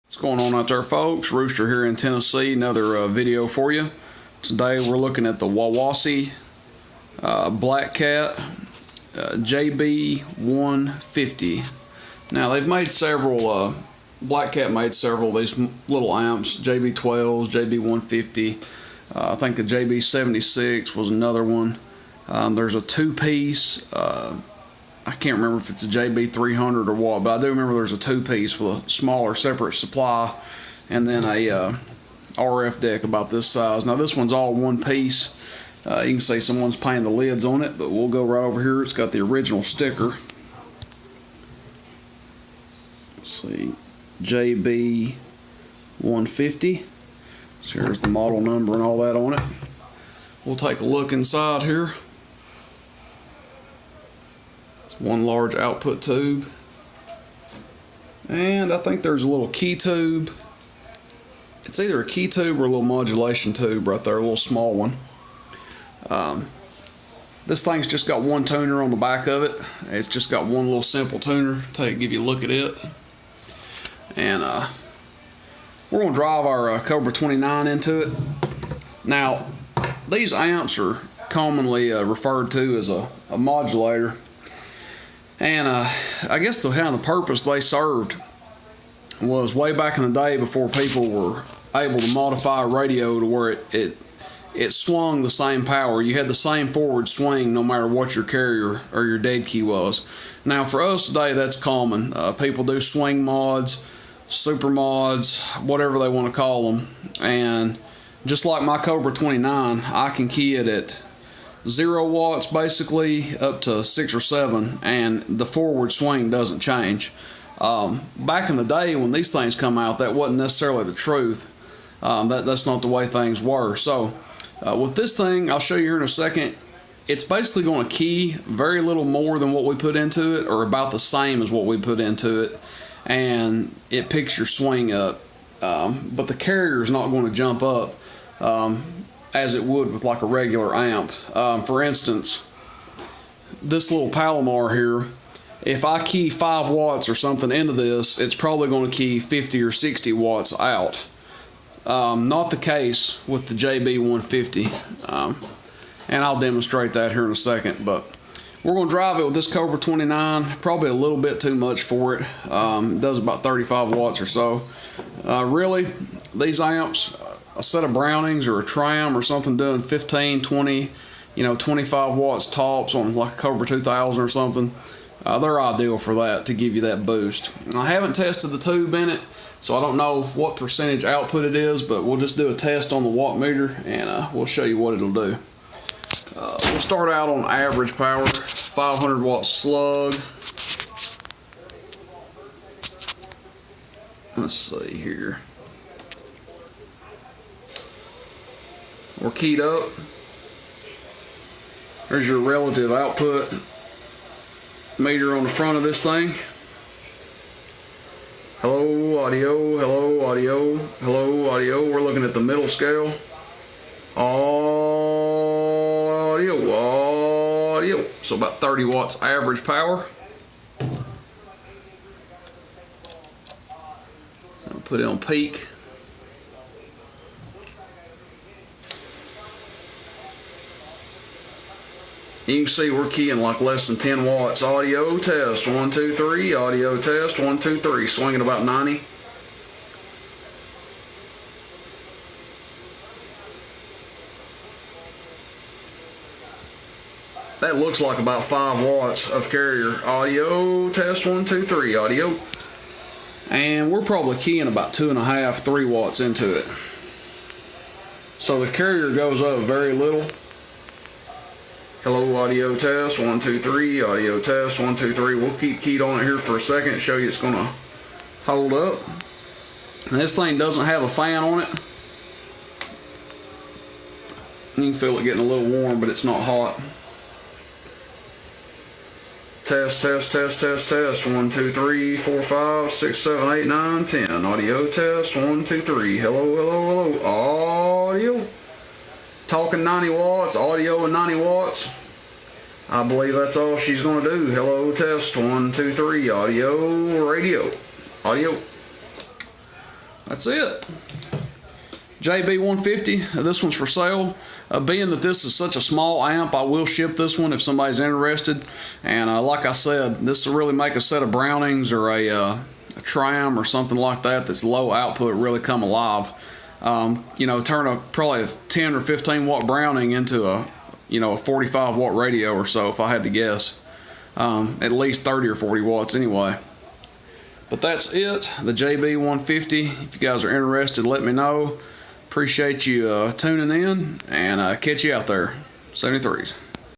What's going on out there, folks? Rooster here in Tennessee. Another video for you. Today we're looking at the Wawasee Black Cat JB150. Now they've made several, Black Cat made several of these little amps, JB12s, JB150. I think the JB76 was another one. There's a two-piece, I can't remember if it's a JB300 or what, but I do remember there's a two-piece with a smaller separate supply and then a RF deck about this size. Now this one's all one piece. You can see someone's painted the lids on it, but we'll go right over here. It's got the original sticker. Let's see, JB150. So here's the model number and all that on it. We'll take a look inside here. One large output tube, and I think there's a little key tube. It's either a key tube or a little modulation tube right there, a little small one. This thing's just got one tuner on the back of it. It's just got one little simple tuner. Give you a look at it, and we're gonna drive our Cobra 29 into it. Now, these amps are commonly referred to as a modulator. And I guess the kind of the purpose they served was way back in the day before people were able to modify a radio to where it swung the same power. You had the same forward swing no matter what your carrier or your dead key was. Now for us today, that's common. People do swing mods, super mods, whatever they want to call them. And just like my Cobra 29, I can key it at 0 watts basically up to 6 or 7, and the forward swing doesn't change. Back in the day when these things come out, that wasn't necessarily the truth. That's not the way things were. So with this thing, I'll show you here in a second, it's basically going to key very little more than what we put into it, or about the same as what we put into it, and it picks your swing up, but the carrier is not going to jump up as it would with like a regular amp. For instance, this little Palomar here, if I key 5 watts or something into this, it's probably going to key 50 or 60 watts out. Not the case with the JB150, and I'll demonstrate that here in a second. But we're going to drive it with this Cobra 29, probably a little bit too much for it. It does about 35 watts or so. Really, these amps, a set of Brownings or a Tram or something doing 15, 20, 25 watts tops on like a Cobra 2000 or something, they're ideal for that, to give you that boost. I haven't tested the tube in it, so I don't know what percentage output it is, but we'll just do a test on the watt meter and we'll show you what it'll do. We'll start out on average power, 500 watt slug. Let's see here. We're keyed up. There's your relative output meter on the front of this thing. Hello audio, hello audio, hello audio. We're looking at the middle scale. Audio, audio. So about 30 watts average power. I'll put it on peak. You can see we're keying like less than 10 watts. Audio test, 1, 2, 3. Audio test, 1, 2, 3. Swinging about 90. That looks like about 5 watts of carrier. Audio test, 1, 2, 3. Audio. And we're probably keying about 2.5, 3 watts into it. So the carrier goes up very little. Hello audio test, 1, 2, 3. Audio test, 1, 2, 3. We'll keep keyed on it here for a second, show you it's going to hold up. And this thing doesn't have a fan on it. You can feel it getting a little warm, but it's not hot. Test, test, test, test, test. 1, 2, 3, 4, 5, 6, 7, 8, 9, 10. Audio test, 1, 2, 3. Hello, hello, hello. Audio. Talking 90 watts, audio at 90 watts. I believe that's all she's going to do. Hello, test, 1, 2, 3, audio, radio, audio. that's it. JB150, this one's for sale. Being that this is such a small amp, I will ship this one if somebody's interested. And like I said, this will really make a set of Brownings or a Tram or something like that that's low output really come alive. You know, turn probably a 10 or 15 watt Browning into a 45 watt radio or so, if I had to guess. At least 30 or 40 watts anyway. But that's it, the JB150. If you guys are interested, let me know. Appreciate you tuning in, and catch you out there. 73s.